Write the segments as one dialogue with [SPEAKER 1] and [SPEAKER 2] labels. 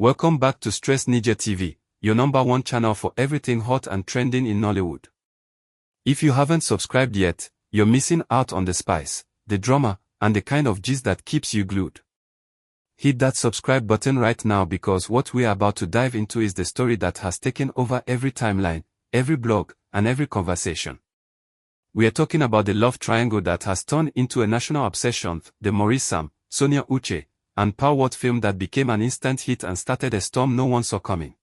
[SPEAKER 1] Welcome back to Stress Ninja TV, your #1 channel for everything hot and trending in Nollywood. If you haven't subscribed yet, you're missing out on the spice, the drama, and the kind of gist that keeps you glued. Hit that subscribe button right now because what we are about to dive into is the story that has taken over every timeline, every blog, and every conversation. We are talking about the love triangle that has turned into a national obsession, the Maurice, Sonia Uche, and Power film that became an instant hit and started a storm no one saw coming.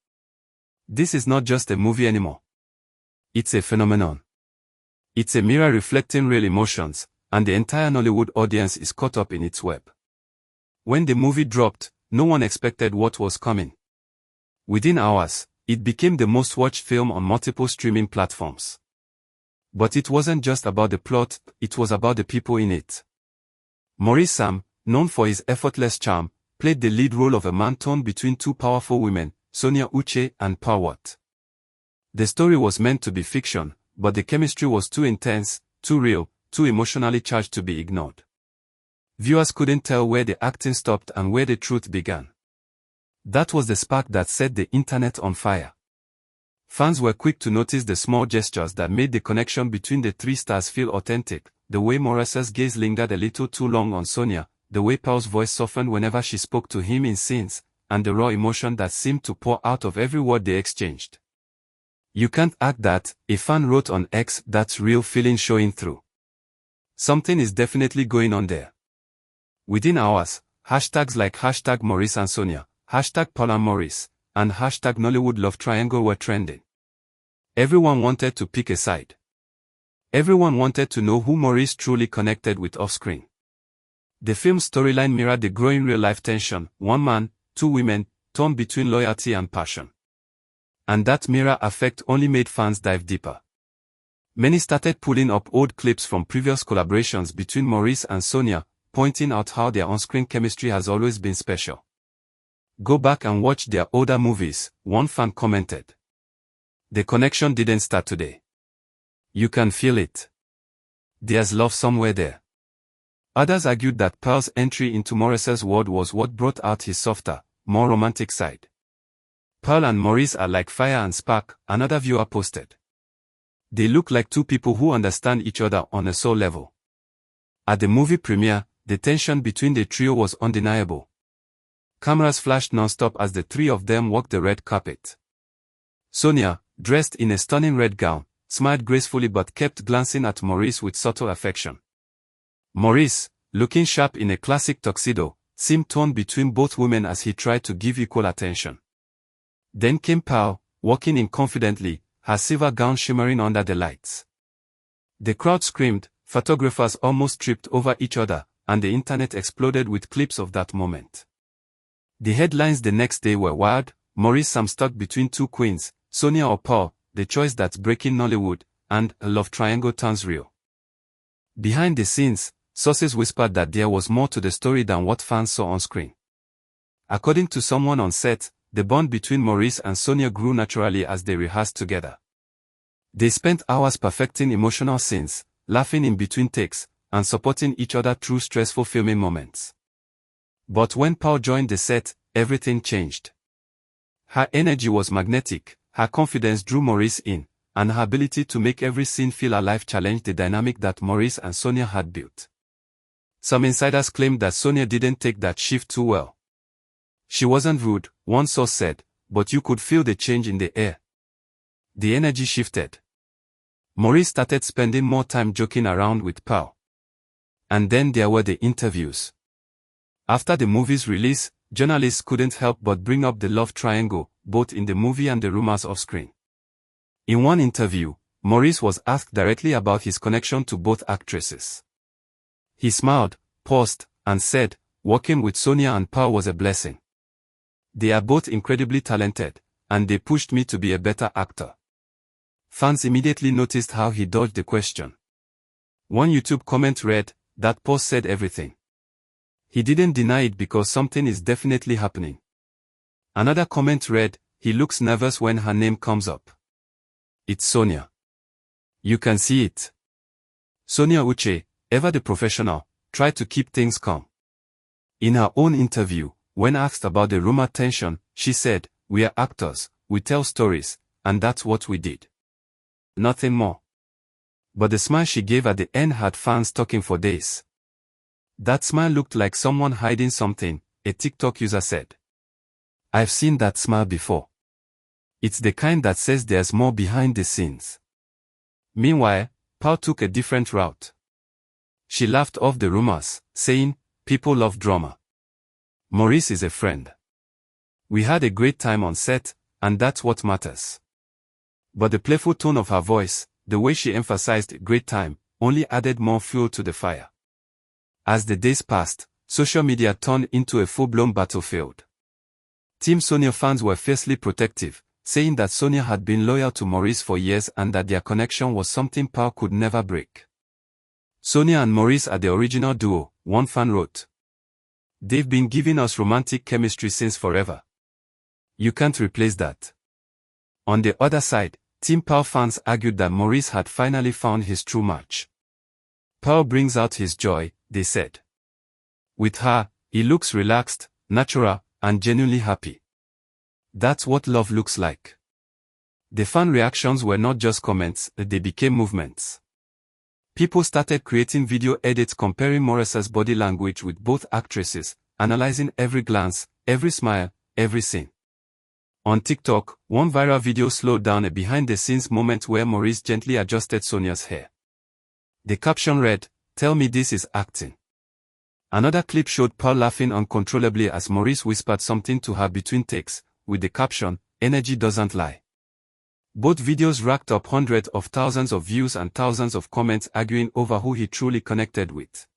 [SPEAKER 1] This is not just a movie anymore. It's a phenomenon. It's a mirror reflecting real emotions, and the entire Nollywood audience is caught up in its web. When the movie dropped, no one expected what was coming. Within hours, it became the most watched film on multiple streaming platforms. But it wasn't just about the plot, it was about the people in it. Maurice, known for his effortless charm, played the lead role of a man torn between two powerful women, Sonia Uche and Power. The story was meant to be fiction, but the chemistry was too intense, too real, too emotionally charged to be ignored. Viewers couldn't tell where the acting stopped and where the truth began. That was the spark that set the internet on fire. Fans were quick to notice the small gestures that made the connection between the three stars feel authentic, the way Maurice's gaze lingered a little too long on Sonia, the way Paul's voice softened whenever she spoke to him in scenes, and the raw emotion that seemed to pour out of every word they exchanged. "You can't act that," a fan wrote on X, "that's real feeling showing through. Something is definitely going on there." Within hours, hashtags like hashtag Maurice and Sonia, hashtag Paul and Maurice, and hashtag Nollywood Love Triangle were trending. Everyone wanted to pick a side. Everyone wanted to know who Maurice truly connected with off-screen. The film's storyline mirrored the growing real-life tension, one man, two women, torn between loyalty and passion. And that mirror effect only made fans dive deeper. Many started pulling up old clips from previous collaborations between Maurice and Sonia, pointing out how their on-screen chemistry has always been special. "Go back and watch their older movies," one fan commented. "The connection didn't start today. You can feel it. There's love somewhere there." Others argued that Pearl's entry into Maurice's world was what brought out his softer, more romantic side. "Pearl and Maurice are like fire and spark," another viewer posted. "They look like two people who understand each other on a soul level." At the movie premiere, the tension between the trio was undeniable. Cameras flashed non-stop as the three of them walked the red carpet. Sonia, dressed in a stunning red gown, smiled gracefully but kept glancing at Maurice with subtle affection. Maurice, looking sharp in a classic tuxedo, seemed torn between both women as he tried to give equal attention. Then came Pearl, walking in confidently, her silver gown shimmering under the lights. The crowd screamed, photographers almost tripped over each other, and the internet exploded with clips of that moment. The headlines the next day were wild: Maurice stuck between two queens, Sonia or Paul, the choice that's breaking Nollywood, and a love triangle turns real. Behind the scenes, sources whispered that there was more to the story than what fans saw on screen. According to someone on set, the bond between Maurice and Sonia grew naturally as they rehearsed together. They spent hours perfecting emotional scenes, laughing in between takes, and supporting each other through stressful filming moments. But when Paul joined the set, everything changed. Her energy was magnetic, her confidence drew Maurice in, and her ability to make every scene feel alive challenged the dynamic that Maurice and Sonia had built. Some insiders claimed that Sonia didn't take that shift too well. "She wasn't rude," one source said, "but you could feel the change in the air. The energy shifted." Maurice started spending more time joking around with Pearl. And then there were the interviews. After the movie's release, journalists couldn't help but bring up the love triangle, both in the movie and the rumors off-screen. In one interview, Maurice was asked directly about his connection to both actresses. He smiled, paused, and said, "Working with Sonia and Paul was a blessing. They are both incredibly talented, and they pushed me to be a better actor." Fans immediately noticed how he dodged the question. One YouTube comment read, "That pause said everything. He didn't deny it because something is definitely happening." Another comment read, "He looks nervous when her name comes up. It's Sonia. You can see it." Sonia Uche, ever the professional, tried to keep things calm. In her own interview, When asked about the rumored tension, she said, "We are actors, we tell stories, and that's what we did. Nothing more." But the smile she gave at the end had fans talking for days. "That smile looked like someone hiding something," a TikTok user said. "I've seen that smile before. It's the kind that says there's more behind the scenes." Meanwhile, Pearl took a different route. She laughed off the rumors, saying, "People love drama. Maurice is a friend. We had a great time on set, and that's what matters." But the playful tone of her voice, the way she emphasized great time, only added more fuel to the fire. As the days passed, social media turned into a full-blown battlefield. Team Sonia fans were fiercely protective, saying that Sonia had been loyal to Maurice for years and that their connection was something Pearl could never break. "Sonia and Maurice are the original duo," one fan wrote. "They've been giving us romantic chemistry since forever. You can't replace that." On the other side, Team Pearl fans argued that Maurice had finally found his true match. "Pearl brings out his joy," they said. "With her, he looks relaxed, natural, and genuinely happy. That's what love looks like." The fan reactions were not just comments, they became movements. People started creating video edits comparing Maurice's body language with both actresses, analyzing every glance, every smile, every scene. On TikTok, one viral video slowed down a behind-the-scenes moment where Maurice gently adjusted Sonia's hair. The caption read, "Tell me this is acting." Another clip showed Pearl laughing uncontrollably as Maurice whispered something to her between takes, with the caption, "Energy doesn't lie." Both videos racked up hundreds of thousands of views and thousands of comments arguing over who he truly connected with.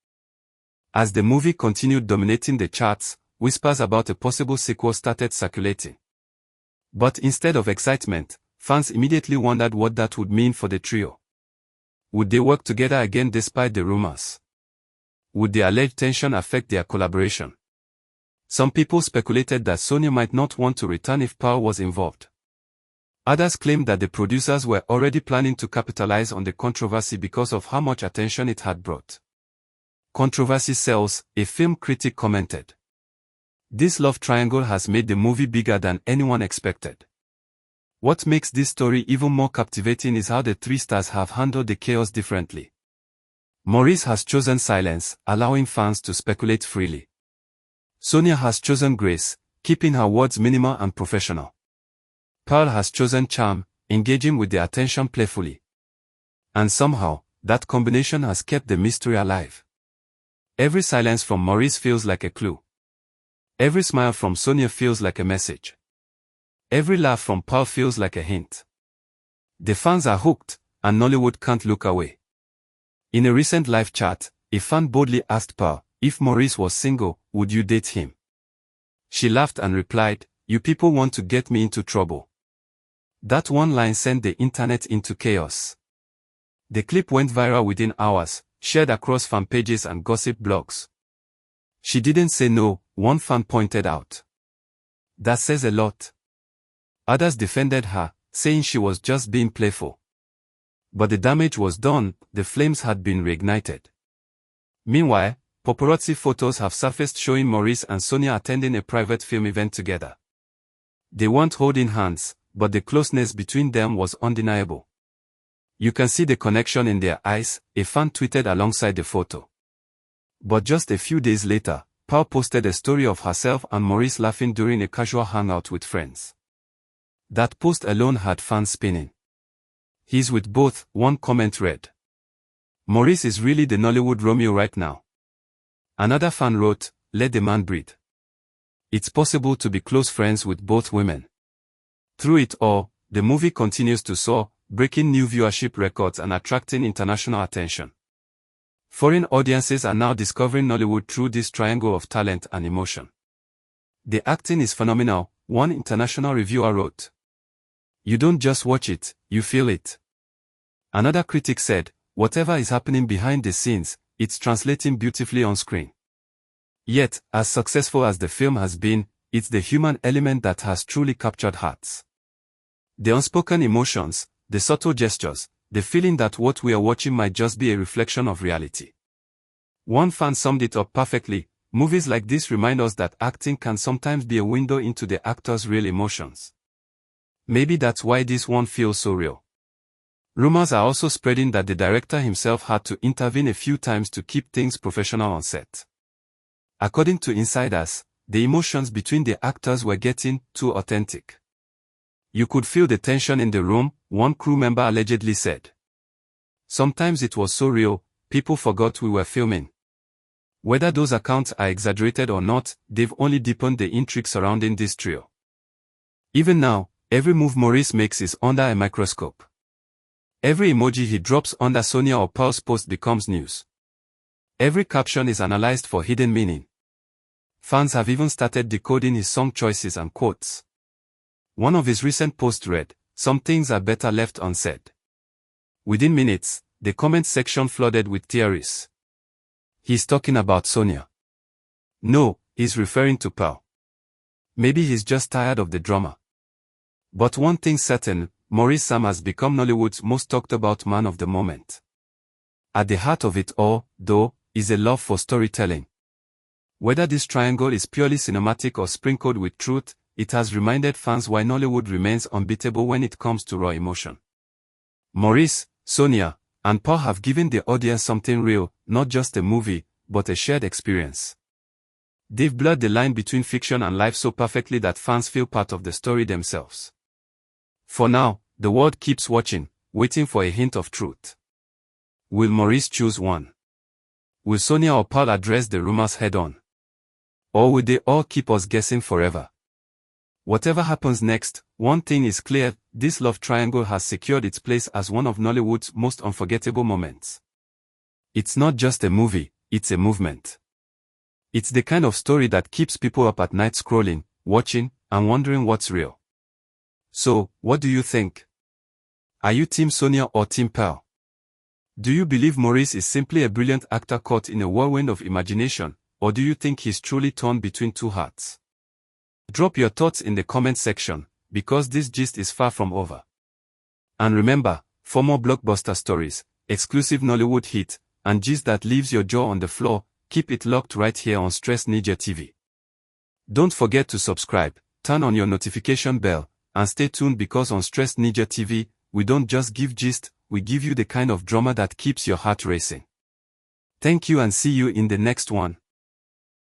[SPEAKER 1] As the movie continued dominating the charts, whispers about a possible sequel started circulating. But instead of excitement, fans immediately wondered what that would mean for the trio. Would they work together again despite the rumors? Would the alleged tension affect their collaboration? Some people speculated that Sonia might not want to return if Pearl was involved. Others claimed that the producers were already planning to capitalize on the controversy because of how much attention it had brought. "Controversy sells," a film critic commented. "This love triangle has made the movie bigger than anyone expected." What makes this story even more captivating is how the three stars have handled the chaos differently. Maurice has chosen silence, allowing fans to speculate freely. Sonia has chosen grace, keeping her words minimal and professional. Pearl has chosen charm, engaging with the attention playfully. And somehow, that combination has kept the mystery alive. Every silence from Maurice feels like a clue. Every smile from Sonia feels like a message. Every laugh from Pearl feels like a hint. The fans are hooked, and Nollywood can't look away. In a recent live chat, a fan boldly asked Pearl, if Maurice was single, would you date him? She laughed and replied, "You people want to get me into trouble." That one line sent the internet into chaos. The clip went viral within hours, shared across fan pages and gossip blogs. "She didn't say no," one fan pointed out. "That says a lot." Others defended her, saying she was just being playful. But the damage was done, the flames had been reignited. Meanwhile, paparazzi photos have surfaced showing Maurice and Sonia attending a private film event together. They weren't holding hands, but the closeness between them was undeniable. "You can see the connection in their eyes," a fan tweeted alongside the photo. But just a few days later, Pearl posted a story of herself and Maurice laughing during a casual hangout with friends. That post alone had fans spinning. "He's with both," one comment read. "Maurice is really the Nollywood Romeo right now." Another fan wrote, "Let the man breathe. It's possible to be close friends with both women." Through it all, the movie continues to soar, breaking new viewership records and attracting international attention. Foreign audiences are now discovering Nollywood through this triangle of talent and emotion. "The acting is phenomenal," one international reviewer wrote. "You don't just watch it, you feel it." Another critic said, "Whatever is happening behind the scenes, it's translating beautifully on screen." Yet, as successful as the film has been, it's the human element that has truly captured hearts. The unspoken emotions, the subtle gestures, the feeling that what we are watching might just be a reflection of reality. One fan summed it up perfectly, movies like this remind us that acting can sometimes be a window into the actor's real emotions. Maybe that's why this one feels so real. Rumors are also spreading that the director himself had to intervene a few times to keep things professional on set. According to insiders, the emotions between the actors were getting too authentic. You could feel the tension in the room, one crew member allegedly said. Sometimes it was so real, people forgot we were filming. Whether those accounts are exaggerated or not, they've only deepened the intrigue surrounding this trio. Even now, every move Maurice makes is under a microscope. Every emoji he drops under Sonia or Pearl's post becomes news. Every caption is analyzed for hidden meaning. Fans have even started decoding his song choices and quotes. One of his recent posts read, "Some things are better left unsaid." Within minutes, the comment section flooded with theories. He's talking about Sonia. No, he's referring to Pearl. Maybe he's just tired of the drama. But one thing's certain, Maurice Sam has become Nollywood's most talked about man of the moment. At the heart of it all, though, is a love for storytelling. Whether this triangle is purely cinematic or sprinkled with truth, it has reminded fans why Nollywood remains unbeatable when it comes to raw emotion. Maurice, Sonia, and Pearl have given the audience something real, not just a movie, but a shared experience. They've blurred the line between fiction and life so perfectly that fans feel part of the story themselves. For now, the world keeps watching, waiting for a hint of truth. Will Maurice choose one? Will Sonia or Pearl address the rumors head-on? Or will they all keep us guessing forever? Whatever happens next, one thing is clear, this love triangle has secured its place as one of Nollywood's most unforgettable moments. It's not just a movie, it's a movement. It's the kind of story that keeps people up at night scrolling, watching, and wondering what's real. So, what do you think? Are you Team Sonia or Team Pearl? Do you believe Maurice is simply a brilliant actor caught in a whirlwind of imagination, or do you think he's truly torn between two hearts? Drop your thoughts in the comment section, because this gist is far from over. And remember, for more blockbuster stories, exclusive Nollywood hit, and gist that leaves your jaw on the floor, keep it locked right here on Stress Ninja TV. Don't forget to subscribe, turn on your notification bell, and stay tuned because on Stress Ninja TV, we don't just give gist, we give you the kind of drama that keeps your heart racing. Thank you and see you in the next one.